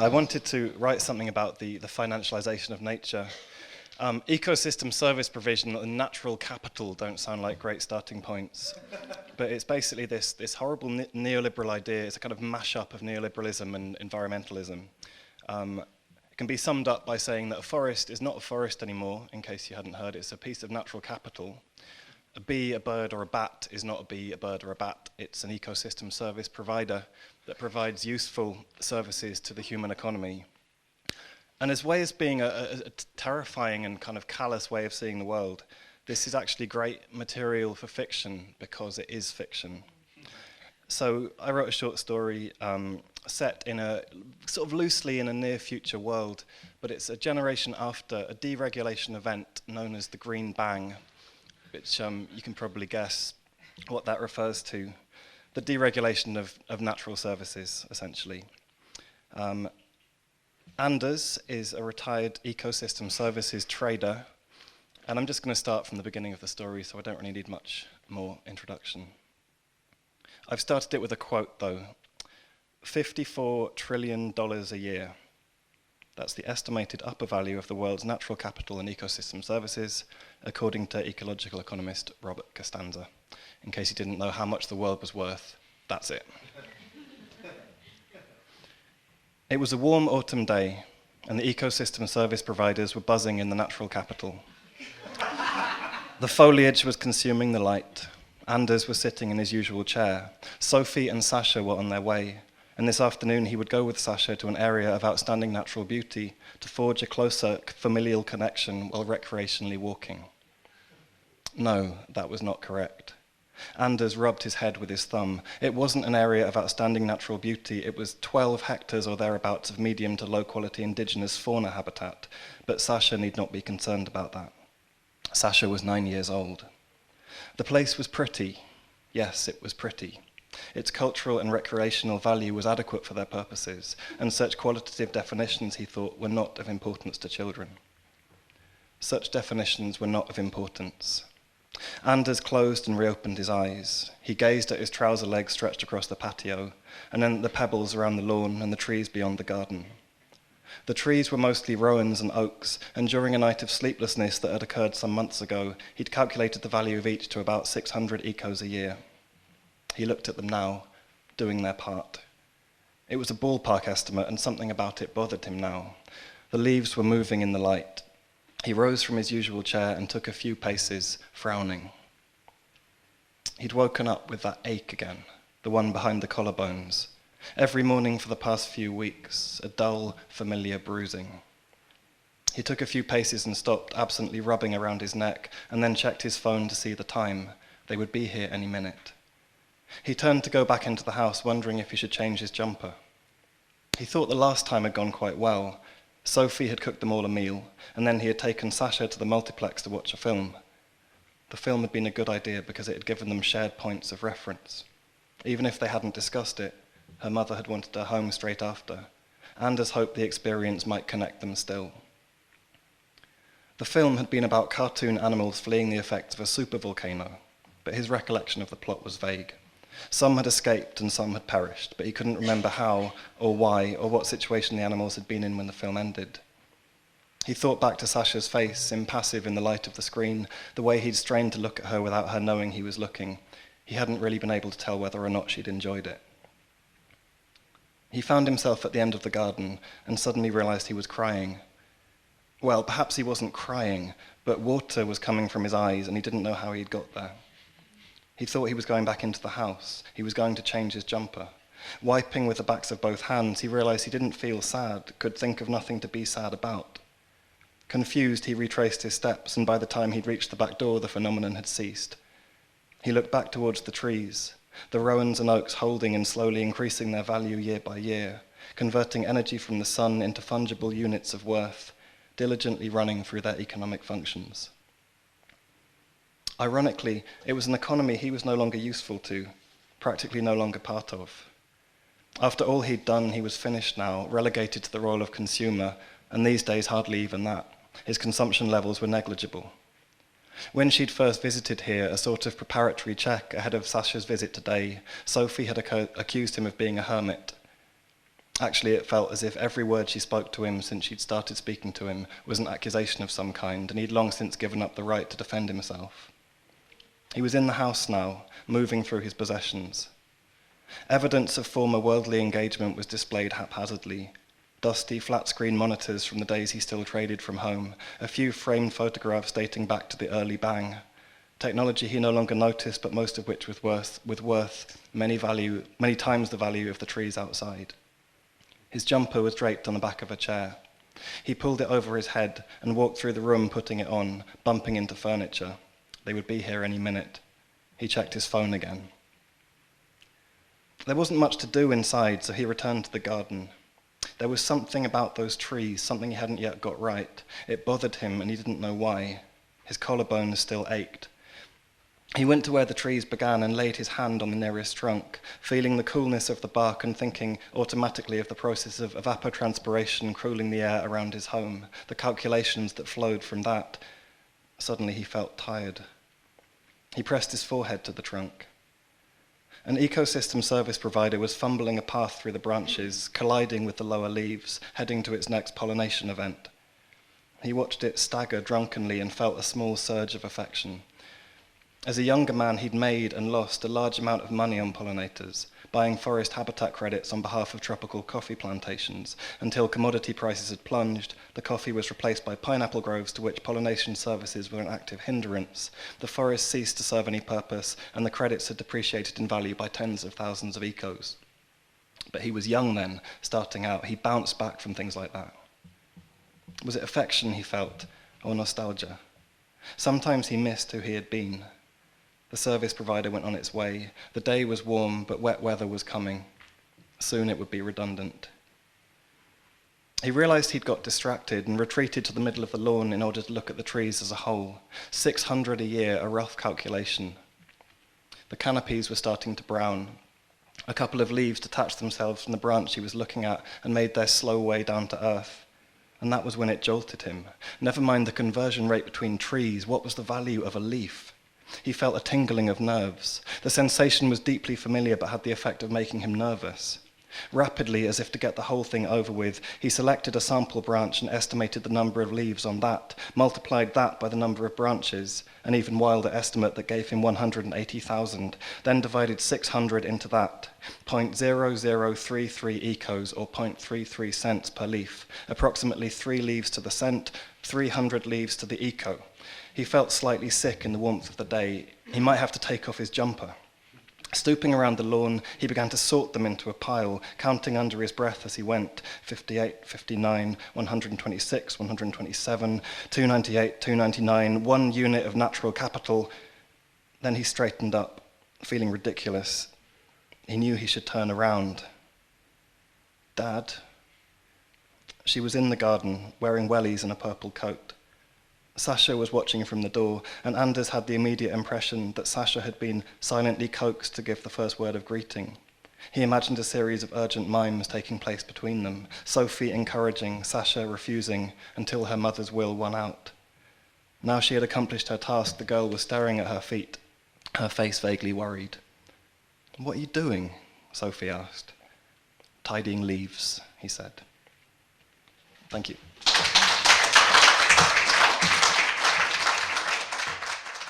I wanted to write something about the financialization of nature. Ecosystem service provision and natural capital don't sound like great starting points, but it's basically this horrible neoliberal idea. It's a kind of mashup of neoliberalism and environmentalism. It can be summed up by saying that a forest is not a forest anymore, in case you hadn't heard. It's a piece of natural capital. A bee, a bird, or a bat is not a bee, a bird, or a bat. It's an ecosystem service provider that provides useful services to the human economy. And as well as being a terrifying and kind of callous way of seeing the world, this is actually great material for fiction because it is fiction. So I wrote a short story set in a sort of loosely in a near future world, but it's a generation after a deregulation event known as the Green Bang, which you can probably guess what that refers to. The deregulation of natural services, essentially. Anders is a retired ecosystem services trader, and I'm just going to start from the beginning of the story, so I don't really need much more introduction. I've started it with a quote, though. $54 trillion a year. That's the estimated upper value of the world's natural capital and ecosystem services, according to ecological economist Robert Costanza. In case you didn't know how much the world was worth, that's it. It was a warm autumn day, and the ecosystem service providers were buzzing in the natural capital. The foliage was consuming the light. Anders was sitting in his usual chair. Sophie and Sasha were on their way, and this afternoon he would go with Sasha to an area of outstanding natural beauty to forge a closer familial connection while recreationally walking. No, that was not correct. Anders rubbed his head with his thumb. It wasn't an area of outstanding natural beauty. It was 12 hectares or thereabouts of medium to low quality indigenous fauna habitat, but Sasha need not be concerned about that. Sasha was 9 years old. The place was pretty. Yes, it was pretty. Its cultural and recreational value was adequate for their purposes, and such qualitative definitions, he thought, were not of importance to children. Such definitions were not of importance. Anders closed and reopened his eyes. He gazed at his trouser legs stretched across the patio, and then at the pebbles around the lawn and the trees beyond the garden. The trees were mostly rowans and oaks, and during a night of sleeplessness that had occurred some months ago, he'd calculated the value of each to about 600 ecos a year. He looked at them now, doing their part. It was a ballpark estimate, and something about it bothered him now. The leaves were moving in the light. He rose from his usual chair and took a few paces, frowning. He'd woken up with that ache again, the one behind the collarbones. Every morning for the past few weeks, a dull, familiar bruising. He took a few paces and stopped, absently rubbing around his neck, and then checked his phone to see the time. They would be here any minute. He turned to go back into the house, wondering if he should change his jumper. He thought the last time had gone quite well. Sophie had cooked them all a meal, and then he had taken Sasha to the multiplex to watch a film. The film had been a good idea because it had given them shared points of reference. Even if they hadn't discussed it, her mother had wanted her home straight after. Anders hoped the experience might connect them still. The film had been about cartoon animals fleeing the effects of a supervolcano, but his recollection of the plot was vague. Some had escaped and some had perished, but he couldn't remember how or why or what situation the animals had been in when the film ended. He thought back to Sasha's face, impassive in the light of the screen, the way he'd strained to look at her without her knowing he was looking. He hadn't really been able to tell whether or not she'd enjoyed it. He found himself at the end of the garden and suddenly realized he was crying. Well, perhaps he wasn't crying, but water was coming from his eyes and he didn't know how he'd got there. He thought he was going back into the house. He was going to change his jumper. Wiping with the backs of both hands, he realized he didn't feel sad, could think of nothing to be sad about. Confused, he retraced his steps, and by the time he'd reached the back door, the phenomenon had ceased. He looked back towards the trees, the rowans and oaks holding and slowly increasing their value year by year, converting energy from the sun into fungible units of worth, diligently running through their economic functions. Ironically, it was an economy he was no longer useful to, practically no longer part of. After all he'd done, he was finished now, relegated to the role of consumer, and these days hardly even that. His consumption levels were negligible. When she'd first visited here, a sort of preparatory check ahead of Sasha's visit today, Sophie had accused him of being a hermit. Actually, it felt as if every word she spoke to him since she'd started speaking to him was an accusation of some kind, and he'd long since given up the right to defend himself. He was in the house now, moving through his possessions. Evidence of former worldly engagement was displayed haphazardly. Dusty, flat-screen monitors from the days he still traded from home, a few framed photographs dating back to the early bang. Technology he no longer noticed, but most of which was worth many times the value of the trees outside. His jumper was draped on the back of a chair. He pulled it over his head and walked through the room, putting it on, bumping into furniture. They would be here any minute. He checked his phone again. There wasn't much to do inside, so he returned to the garden. There was something about those trees, something he hadn't yet got right. It bothered him, and he didn't know why. His collarbones still ached. He went to where the trees began and laid his hand on the nearest trunk, feeling the coolness of the bark and thinking automatically of the process of evapotranspiration cooling the air around his home, the calculations that flowed from that. Suddenly he felt tired. He pressed his forehead to the trunk. An ecosystem service provider was fumbling a path through the branches, colliding with the lower leaves, heading to its next pollination event. He watched it stagger drunkenly and felt a small surge of affection. As a younger man, he'd made and lost a large amount of money on pollinators, buying forest habitat credits on behalf of tropical coffee plantations. Until commodity prices had plunged, the coffee was replaced by pineapple groves to which pollination services were an active hindrance. The forest ceased to serve any purpose, and the credits had depreciated in value by tens of thousands of ecos. But he was young then, starting out. He bounced back from things like that. Was it affection he felt, or nostalgia? Sometimes he missed who he had been. The service provider went on its way. The day was warm, but wet weather was coming. Soon it would be redundant. He realized he'd got distracted and retreated to the middle of the lawn in order to look at the trees as a whole. 600 a year, a rough calculation. The canopies were starting to brown. A couple of leaves detached themselves from the branch he was looking at and made their slow way down to earth. And that was when it jolted him. Never mind the conversion rate between trees, what was the value of a leaf? He felt a tingling of nerves. The sensation was deeply familiar but had the effect of making him nervous. Rapidly, as if to get the whole thing over with, he selected a sample branch and estimated the number of leaves on that, multiplied that by the number of branches, an even wilder estimate that gave him 180,000, then divided 600 into that, 0.0033 ecos or 0.33 cents per leaf, approximately 3 leaves to the cent, 300 leaves to the eco. He felt slightly sick in the warmth of the day. He might have to take off his jumper. Stooping around the lawn, he began to sort them into a pile, counting under his breath as he went. 58, 59, 126, 127, 298, 299, 1 unit of natural capital. Then he straightened up, feeling ridiculous. He knew he should turn around. Dad? She was in the garden, wearing wellies and a purple coat. Sasha was watching from the door, and Anders had the immediate impression that Sasha had been silently coaxed to give the first word of greeting. He imagined a series of urgent mimes taking place between them, Sophie encouraging, Sasha refusing, until her mother's will won out. Now she had accomplished her task, the girl was staring at her feet, her face vaguely worried. "What are you doing?" Sophie asked. "Tidying leaves," he said. Thank you.